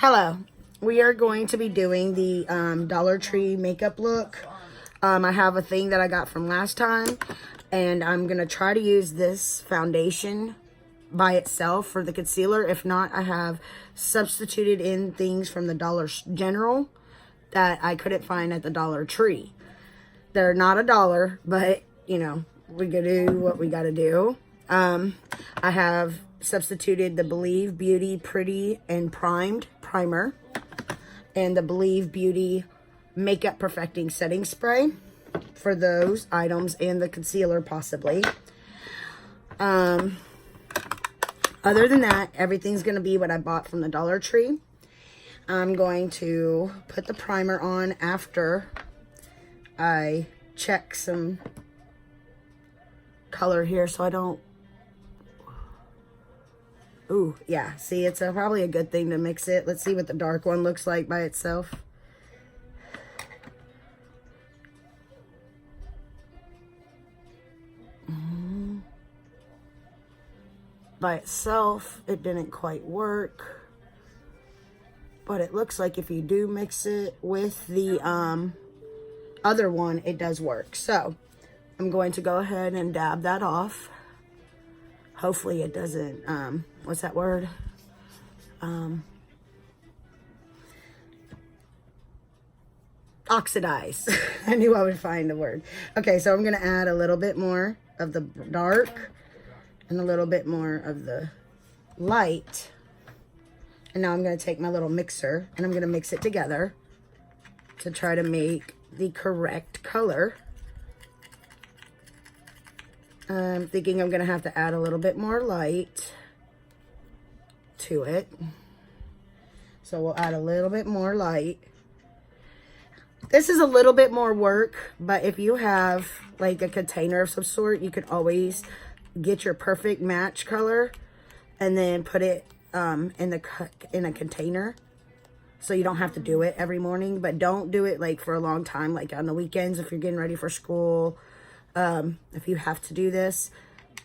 Hello. We are going to be doing the Dollar Tree makeup look. I have a thing that I got from last time, and I'm going to try to use this foundation by itself for the concealer. If not, I have substituted in things from the Dollar General that I couldn't find at the Dollar Tree. They're not $1, but, you know, we gotta do what we gotta do. I have substituted the Believe Beauty Pretty and Primed Primer and the Believe Beauty Makeup Perfecting Setting Spray for those items and the concealer possibly. Other than that, everything's going to be what I bought from the Dollar Tree. I'm going to put the primer on after I check some color here so I don't... Ooh, yeah. See, it's probably a good thing to mix it. Let's see what the dark one looks like by itself. By itself, it didn't quite work. But it looks like if you do mix it with the other one, it does work. So, I'm going to go ahead and dab that off. Hopefully it doesn't, what's that word? Oxidize. I knew I would find the word. Okay, so I'm going to add a little bit more of the dark and a little bit more of the light. And now I'm going to take my little mixer and I'm going to mix it together to try to make the correct color. I'm thinking I'm going to have to add a little bit more light to it. So we'll add a little bit more light. This is a little bit more work, but if you have like a container of some sort, you could always get your perfect match color and then put it in a container. So you don't have to do it every morning, but don't do it like for a long time, like on the weekends if you're getting ready for school. If you have to do this,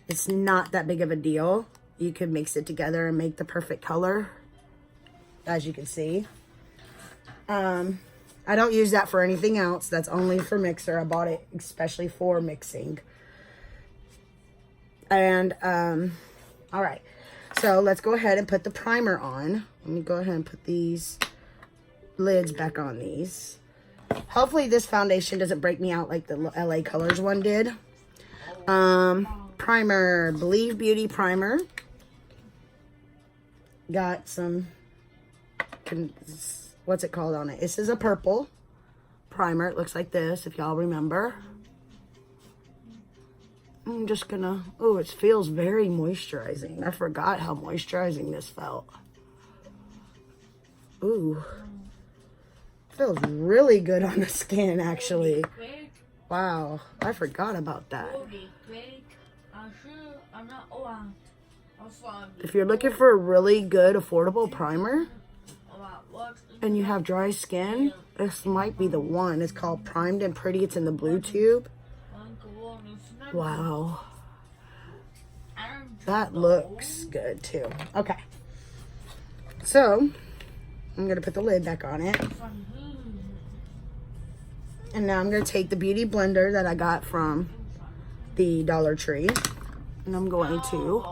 it's not that big of a deal. You can mix it together and make the perfect color, as you can see. I don't use that for anything else. That's only for mixer. I bought it especially for mixing. And, all right. So let's go ahead and put the primer on. Let me go ahead and put these lids back on these. Hopefully this foundation doesn't break me out like the LA Colors one did. Primer, Believe Beauty Primer. Got some, what's it called on it? This is a purple primer. It looks like this, if y'all remember. I'm just gonna, oh, it feels very moisturizing. I forgot how moisturizing this felt. Ooh. Feels really good on the skin, actually. Wow, I forgot about that. If you're looking for a really good, affordable primer, and you have dry skin, this might be the one. It's called Primed and Pretty. It's in the blue tube. Wow. That looks good, too. Okay. So, I'm going to put the lid back on it. And now I'm going to take the Beauty Blender that I got from the Dollar Tree. And I'm going to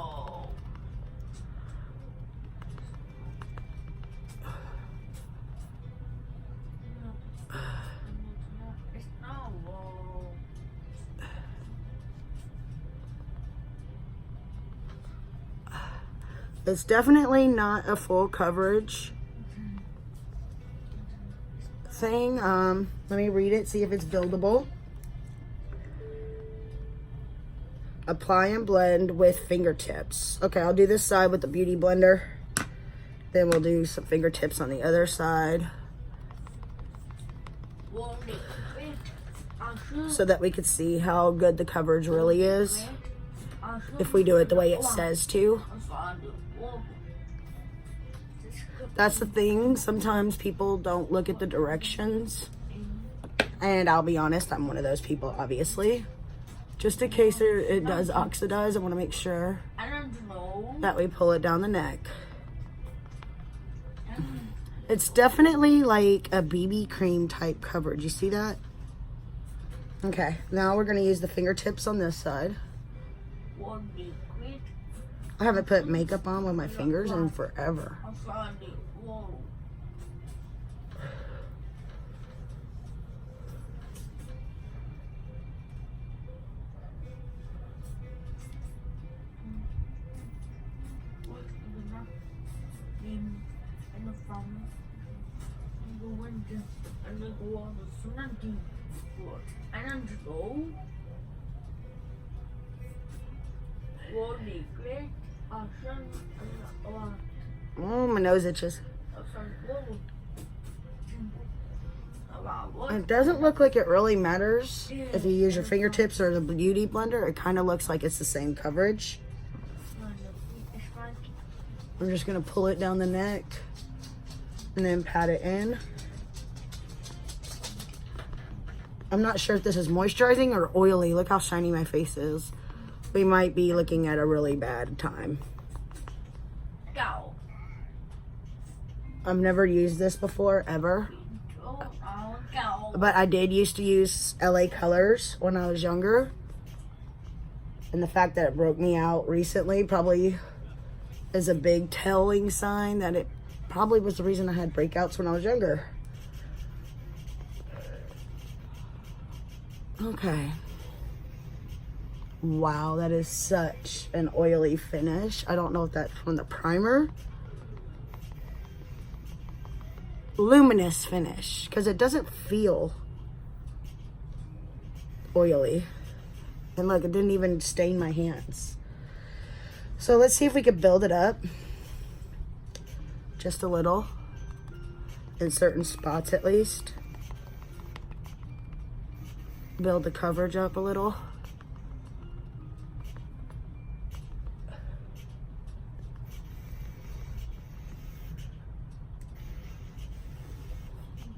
it's definitely not a full coverage thing. Let me read it, see if it's buildable. Apply and blend with fingertips. Okay, I'll do this side with the Beauty Blender. Then we'll do some fingertips on the other side. So that we can see how good the coverage really is. If we do it the way it says to. That's the thing. Sometimes people don't look at the directions. And I'll be honest, I'm one of those people, obviously. Just in case it does oxidize, I want to make sure that we pull it down the neck. It's definitely like a BB cream type coverage. You see that? Okay, now we're going to use the fingertips on this side. I haven't put makeup on with my fingers in forever. Oh, my nose itches. It doesn't look like it really matters if you use your fingertips or the beauty blender. It kind of looks like it's the same coverage. I'm just going to pull it down the neck and then pat it in. I'm not sure if this is moisturizing or oily. Look how shiny my face is. We might be looking at a really bad time. I've never used this before, ever. But I did used to use LA Colors when I was younger. And the fact that it broke me out recently probably is a big telling sign that it probably was the reason I had breakouts when I was younger. Okay. Wow, that is such an oily finish. I don't know if that's from the primer. Luminous finish, because it doesn't feel oily. And look, it didn't even stain my hands. So let's see if we could build it up just a little in certain spots at least. Build the coverage up a little.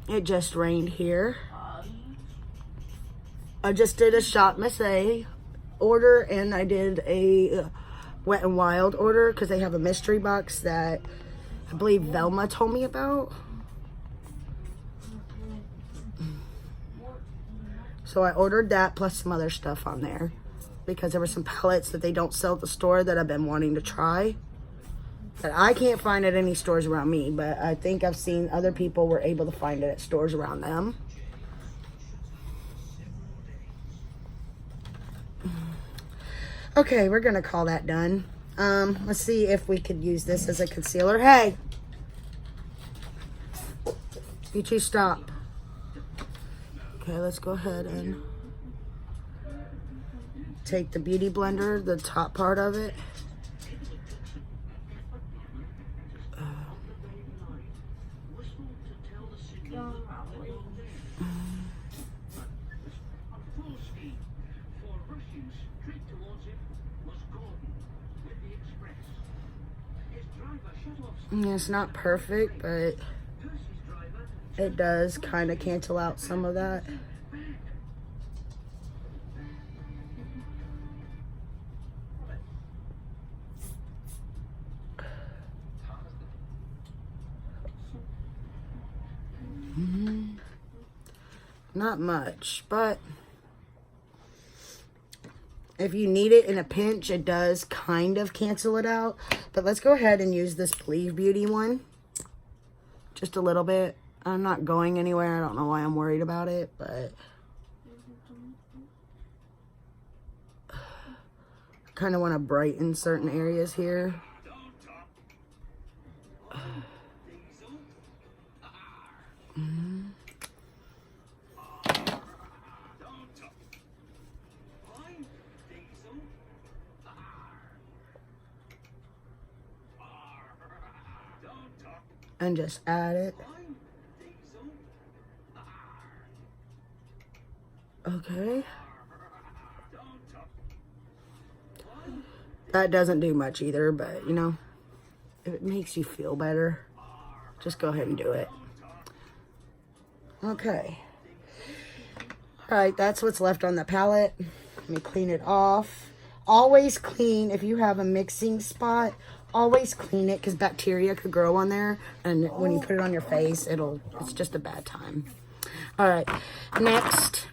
It just rained here. I just did a Shop Miss A order, and I did a Wet n Wild order because they have a mystery box that I believe Velma told me about. So I ordered that plus some other stuff on there because there were some palettes that they don't sell at the store that I've been wanting to try. That I can't find at any stores around me, but I think I've seen other people were able to find it at stores around them. Okay, we're gonna call that done. Let's see if we could use this as a concealer. Hey! You two stop. Okay, let's go ahead and take the Beauty Blender, the top part of it. Yeah, it's not perfect, but it does kind of cancel out some of that. Not much, but if you need it in a pinch, it does kind of cancel it out. But let's go ahead and use this Believe Beauty one. Just a little bit. I'm not going anywhere. I don't know why I'm worried about it, but I kind of want to brighten certain areas here. And just add it. Okay. That doesn't do much either, but you know, if it makes you feel better, just go ahead and do it. Okay. All right, that's what's left on the palette. Let me clean it off. Always clean, if you have a mixing spot, always clean it because bacteria could grow on there, and when you put it on your face, it's just a bad time. All right, next,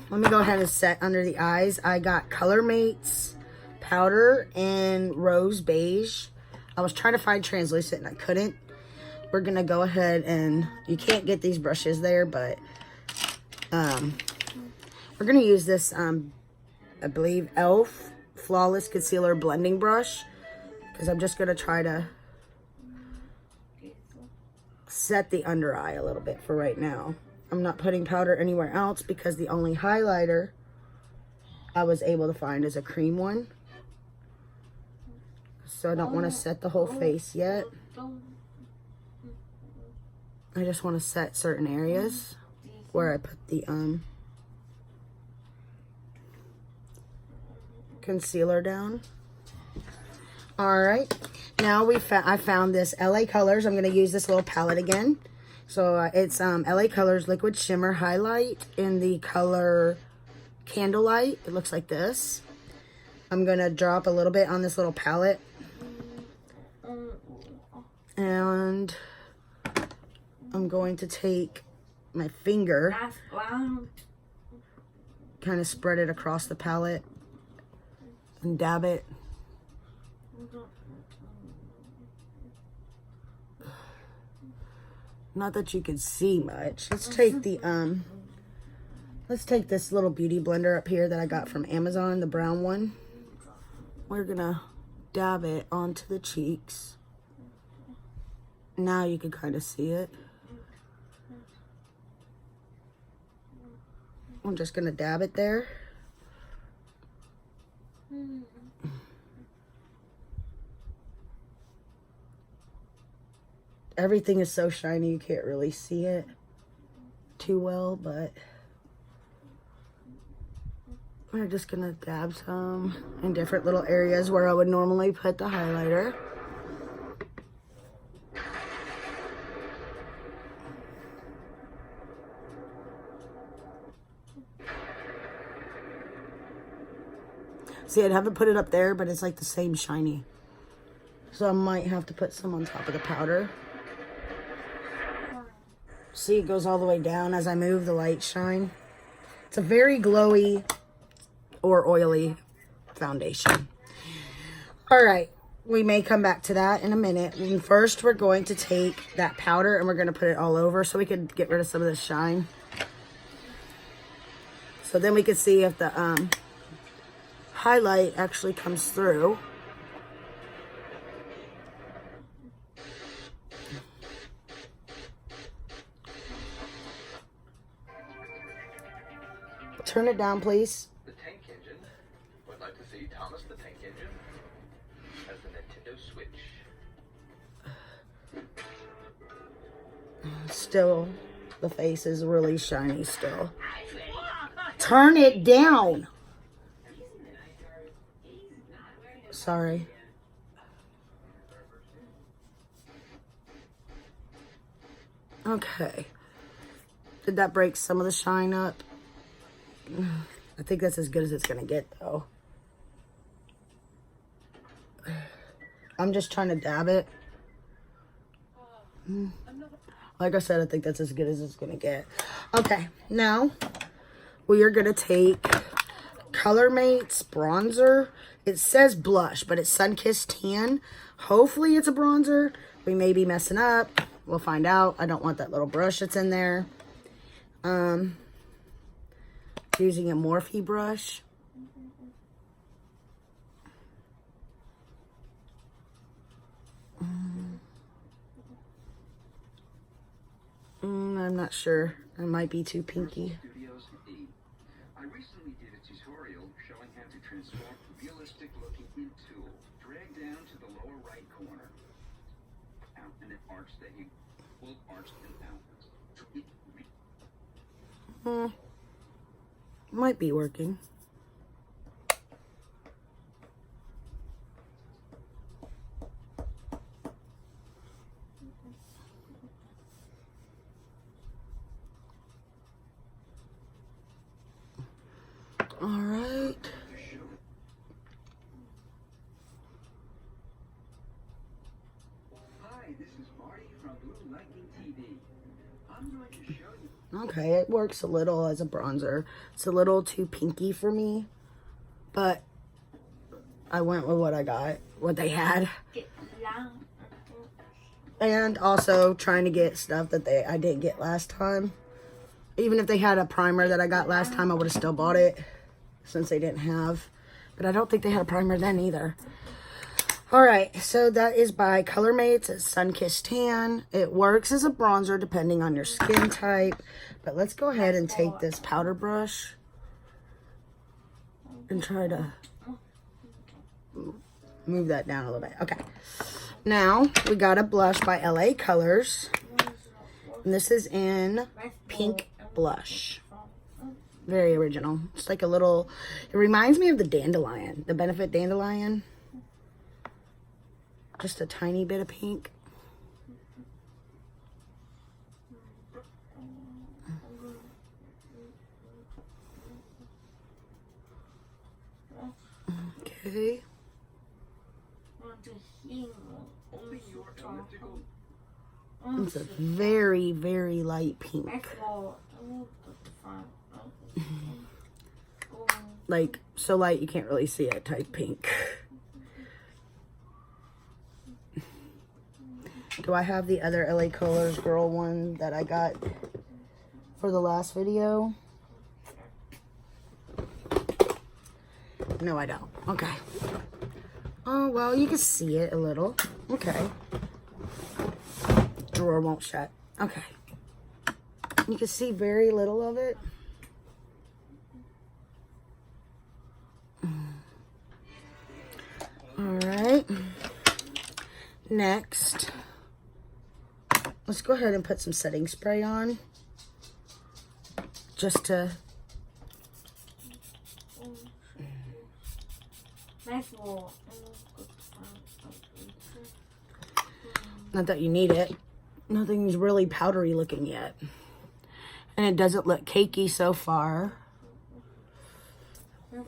let me go ahead and set under the eyes. I got Color Mates powder in Rose Beige. I was trying to find translucent and I couldn't. We're gonna go ahead and, you can't get these brushes there, but we're gonna use this, I believe, e.l.f. Flawless Concealer Blending Brush, because I'm just gonna try to set the under eye a little bit for right now. I'm not putting powder anywhere else because the only highlighter I was able to find is a cream one. So I don't want to set the whole face yet. I just want to set certain areas where I put the concealer down. All right, now I found this LA Colors. I'm going to use this little palette again. So it's LA Colors Liquid Shimmer Highlight in the color Candlelight. It looks like this. I'm going to drop a little bit on this little palette. And I'm going to take my finger, kind of spread it across the palette and dab it. Not that you can see much. Let's take this little beauty blender up here that I got from Amazon, the brown one. We're gonna dab it onto the cheeks. Now you can kind of see it. I'm just gonna dab it there. Everything is so shiny you can't really see it too well, but we're just gonna dab some in different little areas where I would normally put the highlighter. See, I haven't put it up there, but it's like the same shiny. So I might have to put some on top of the powder. See, it goes all the way down as I move, the light shine. It's a very glowy or oily foundation. All right, we may come back to that in a minute. And first, we're going to take that powder and we're going to put it all over so we can get rid of some of the shine. So then we can see if the highlight actually comes through. Turn it down, please. The Tank Engine would like to see Thomas the Tank Engine as the Nintendo Switch. Still, the face is really shiny still. Turn it down. Sorry. Okay. Did that break some of the shine up? I think that's as good as it's gonna get, though. I'm just trying to dab it. Like I said, I think that's as good as it's gonna get. Okay, now we are gonna take Color Mates bronzer. It says blush, but it's Sunkissed Tan. Hopefully it's a bronzer. We may be messing up. We'll find out. I don't want that little brush that's in there. Using a Morphe brush. I'm not sure. It might be too pinky. I recently did a tutorial showing how to transform realistic looking ink tool. Drag down to the lower right corner. Out and it arcs the ink. Will arch and out. Might be working. All right. Okay, it works a little as a bronzer. It's a little too pinky for me, but I went with what I got, what they had. And also trying to get stuff that I didn't get last time. Even if they had a primer that I got last time, I would have still bought it since they didn't have. But I don't think they had a primer then either. Alright, so that is by Color Mates. It's Sunkissed Tan. It works as a bronzer depending on your skin type. But let's go ahead and take this powder brush and try to move that down a little bit. Okay. Now, we got a blush by LA Colors. And this is in Pink Blush. Very original. It's like a little, it reminds me of the Dandelion, the Benefit Dandelion. Just a tiny bit of pink. Okay. It's a very, very light pink. Like, so light you can't really see it type pink. Do I have the other LA Colors girl one that I got for the last video? No, I don't. Okay. Oh, well, you can see it a little. Okay. Drawer won't shut. Okay. You can see very little of it. Alright. Next, let's go ahead and put some setting spray on. Just to... Not that you need it. Nothing's really powdery looking yet. And it doesn't look cakey so far.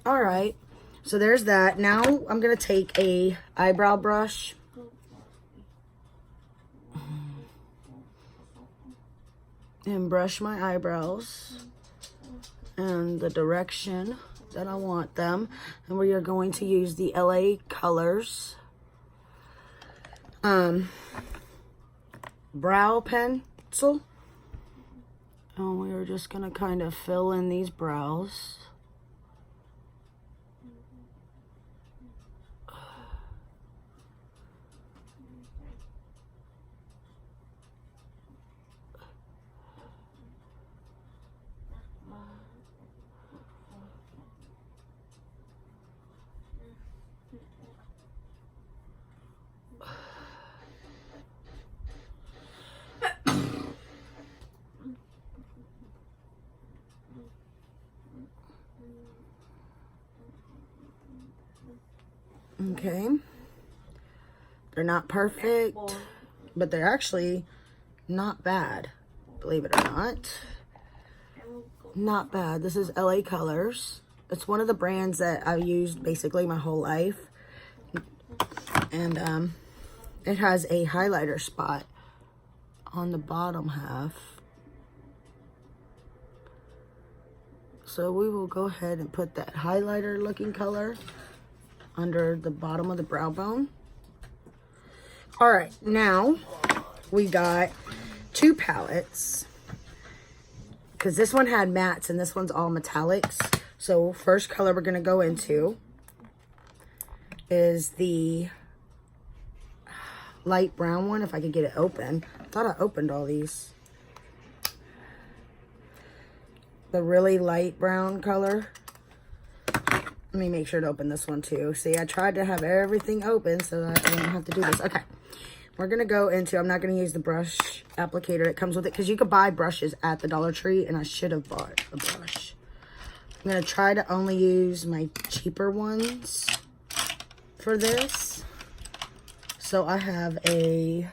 Alright. So there's that. Now I'm going to take a eyebrow brush. And brush my eyebrows in the direction that I want them. And we are going to use the LA Colors brow pencil. And we are just going to kind of fill in these brows. Okay. They're not perfect, but they're actually not bad, believe it or not. Not bad. This is LA Colors. It's one of the brands that I've used basically my whole life. And it has a highlighter spot on the bottom half. So we will go ahead and put that highlighter looking color under the bottom of the brow bone. Alright, now we got two palettes. Because this one had mattes and this one's all metallics. So first color we're going to go into is the light brown one, if I could get it open. I thought I opened all these. The really light brown color. Let me make sure to open this one too. See, I tried to have everything open so that I don't have to do this. Okay. We're going to go into, I'm not going to use the brush applicator that comes with it because you could buy brushes at the Dollar Tree and I should have bought a brush. I'm going to try to only use my cheaper ones for this. So I have a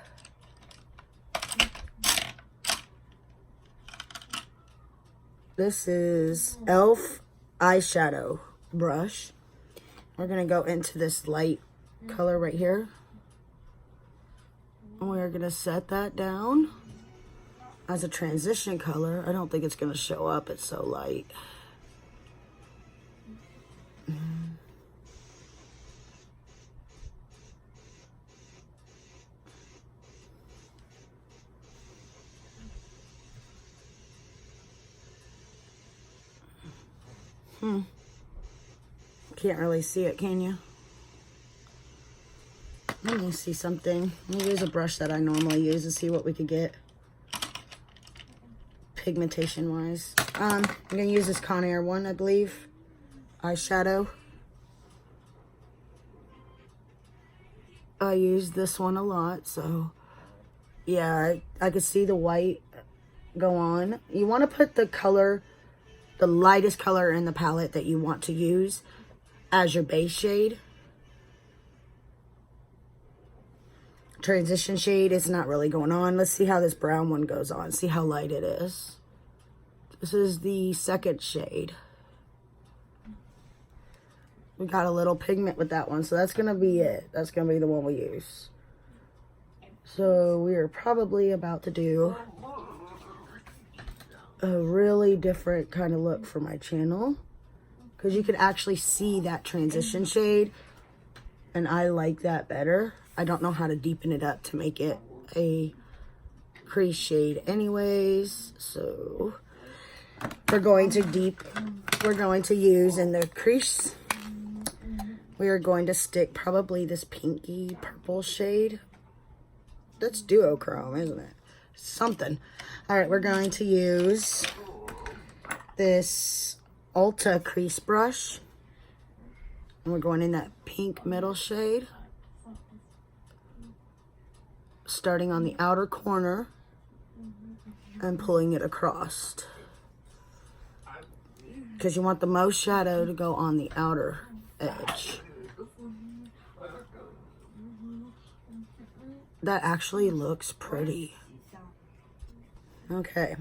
this is e.l.f. eyeshadow brush. We're going to go into this light color right here. And we're going to set that down as a transition color. I don't think it's going to show up. It's so light. Can't really see it, can you? Let me see something. Let me use a brush that I normally use to see what we could get pigmentation wise. I'm gonna use this Conair one, I believe, eyeshadow. I use this one a lot, so yeah, I could see the white go on. You want to put the color, the lightest color in the palette that you want to use as your base shade. Transition shade is not really going on. Let's see how this brown one goes on. See how light it is. This is the second shade. We got a little pigment with that one, so that's gonna be it. That's gonna be the one we use. So we are probably about to do a really different kind of look for my channel, because you could actually see that transition shade, and I like that better. I don't know how to deepen it up to make it a crease shade anyways, so we're going to use in the crease, we are going to stick probably this pinky purple shade. That's duochrome, isn't it? Something. All right, we're going to use this Ulta crease brush, and we're going in that pink middle shade, starting on the outer corner and pulling it across, because you want the most shadow to go on the outer edge. That actually looks pretty. Okay.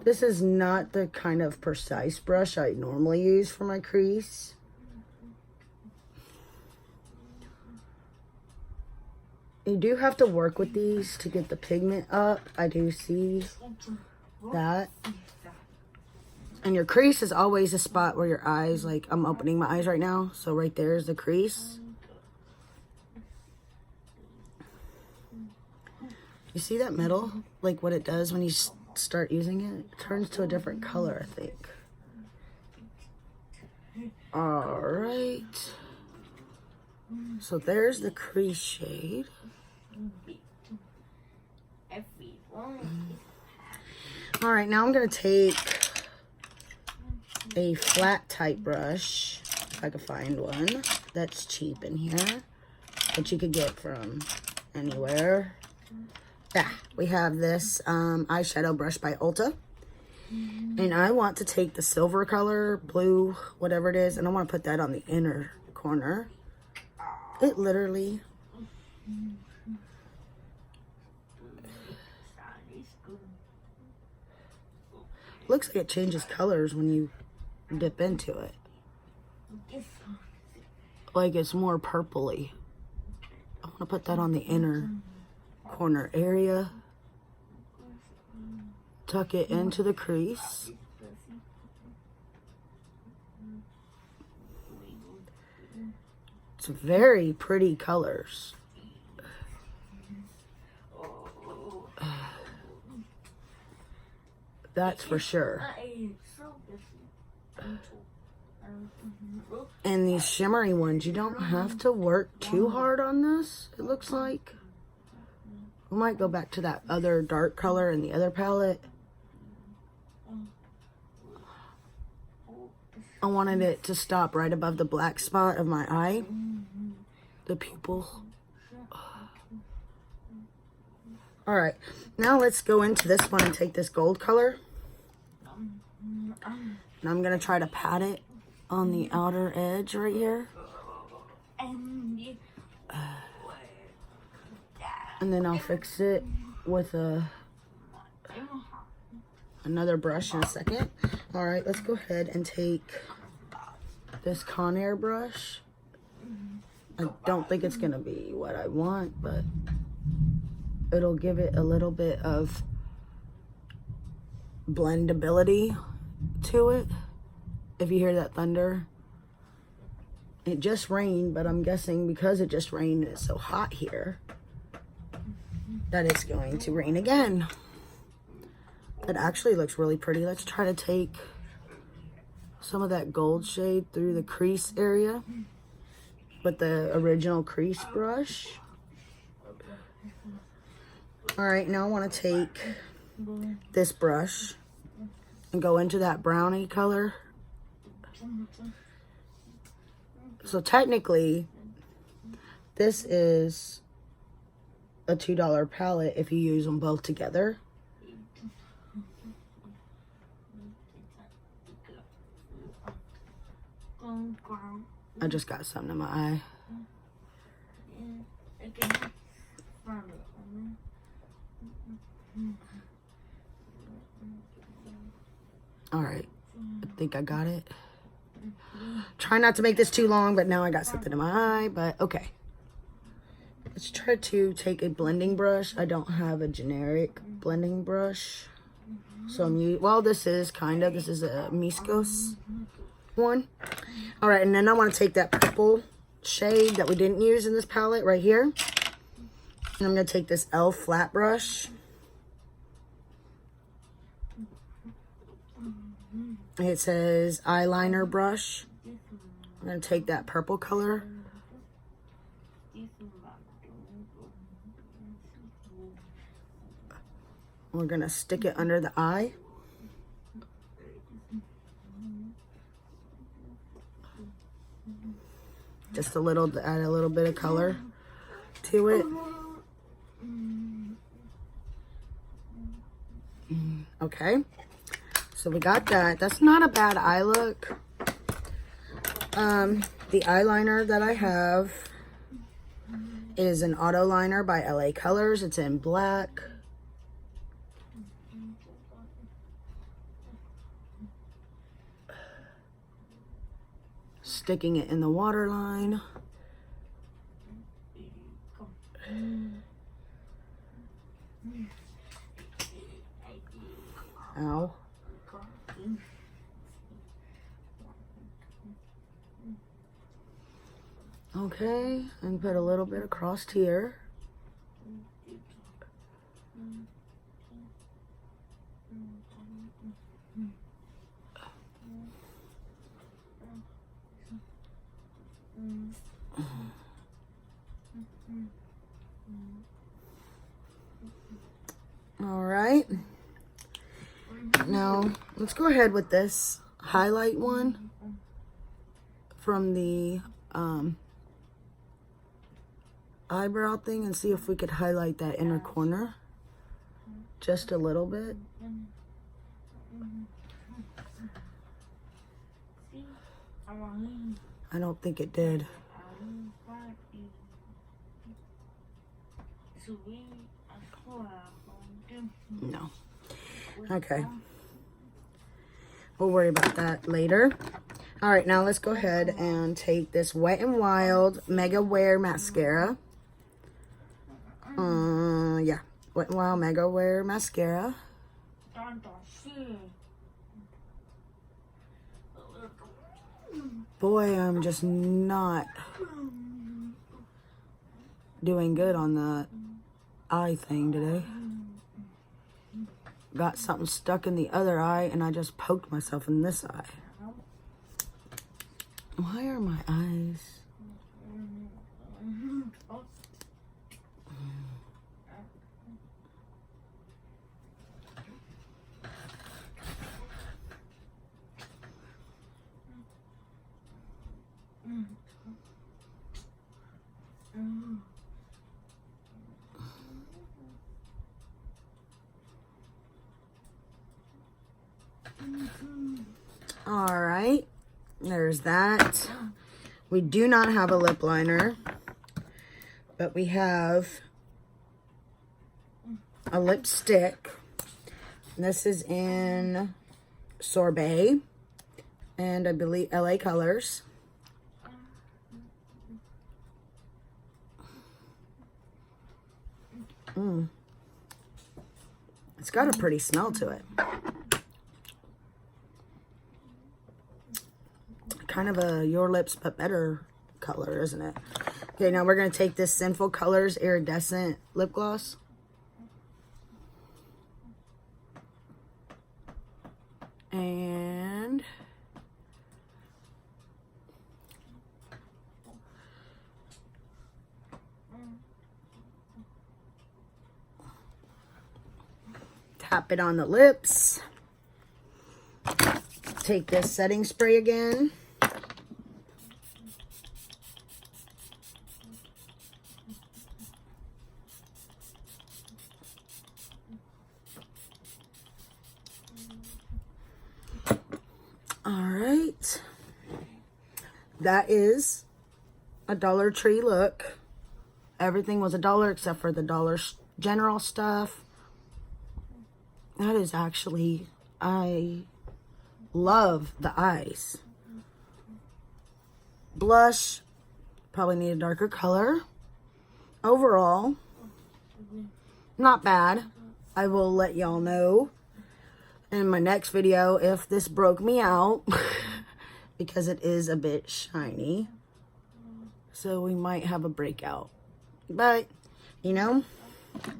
This is not the kind of precise brush I normally use for my crease. You do have to work with these to get the pigment up. I do see that. And your crease is always a spot where your eyes, like I'm opening my eyes right now, so right there is the crease. You see that middle? Like what it does when you start using it? It turns to a different color, I think. All right. So there's the crease shade. All right, now I'm going to take a flat type brush, if I could find one that's cheap in here, that you could get from anywhere. Yeah, we have this eyeshadow brush by Ulta. And I want to take the silver color, blue, whatever it is, and I want to put that on the inner corner. It literally... looks like it changes colors when you dip into it. Like it's more purpley. I want to put that on the inner corner area. Tuck it into the crease. It's very pretty colors. That's for sure. And these shimmery ones, you don't have to work too hard on this, it looks like. We might go back to that other dark color in the other palette. I wanted it to stop right above the black spot of my eye, the pupil. All right, now let's go into this one and take this gold color. And I'm gonna try to pat it on the outer edge right here. And then I'll fix it with another brush in a second. All right, let's go ahead and take this Conair brush. I don't think it's gonna be what I want, but it'll give it a little bit of blendability to it. If you hear that thunder. It just rained, but I'm guessing because it just rained and it's so hot here that it's going to rain again. It actually looks really pretty. Let's try to take some of that gold shade through the crease area with the original crease brush. All right, now I want to take this brush and go into that brownie color. So technically, this is a $2 palette if you use them both together. I just got something in my eye. All right, I think I got it. Try not to make this too long, but now I got something in my eye, but okay. Let's try to take a blending brush. I don't have a generic blending brush. So I'm using, well, this is a Miskos one. All right, and then I want to take that purple shade that we didn't use in this palette right here. And I'm going to take this e.l.f. flat brush. It says eyeliner brush. I'm going to take that purple color. We're going to stick it under the eye. Just a little, to add a little bit of color to it. Okay. So we got that. That's not a bad eye look. The eyeliner that I have is an auto liner by LA Colors. It's in black. Sticking it in the waterline. Ow. Okay, and put a little bit across here. All right. Now, let's go ahead with this highlight one from the eyebrow thing and see if we could highlight that inner corner just a little bit. I don't think it did. No. Okay. We'll worry about that later. All right, now let's go ahead and take this Wet n Wild Mega Wear Mascara. Yeah, Wet n Wild Mega Wear Mascara. Boy, I'm just not doing good on that eye thing today. Got something stuck in the other eye and I just poked myself in this eye. Why are my eyes? All right, there's that. We do not have a lip liner, but we have a lipstick. This is in Sorbet, and I believe LA Colors. It's got a pretty smell to it. kind of a Your Lips But Better color, isn't it? Okay, now we're going to take this Sinful Colors Iridescent lip gloss. And tap it on the lips. Take this setting spray again. Alright, that is a Dollar Tree look. Everything was $1 except for the Dollar General stuff. That is actually, I love the eyes. Blush, probably need a darker color. Overall, not bad. I will let y'all know in my next video if this broke me out because it is a bit shiny, so we might have a breakout. But you know,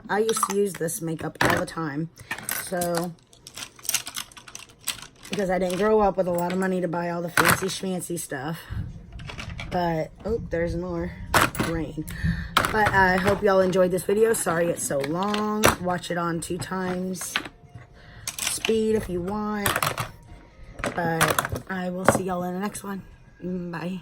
I used to use this makeup all the time, so because I didn't grow up with a lot of money to buy all the fancy schmancy stuff. But oh, there's more rain. But I hope y'all enjoyed this video. Sorry it's so long. Watch it on 2 times speed if you want, but I will see y'all in the next one. Bye.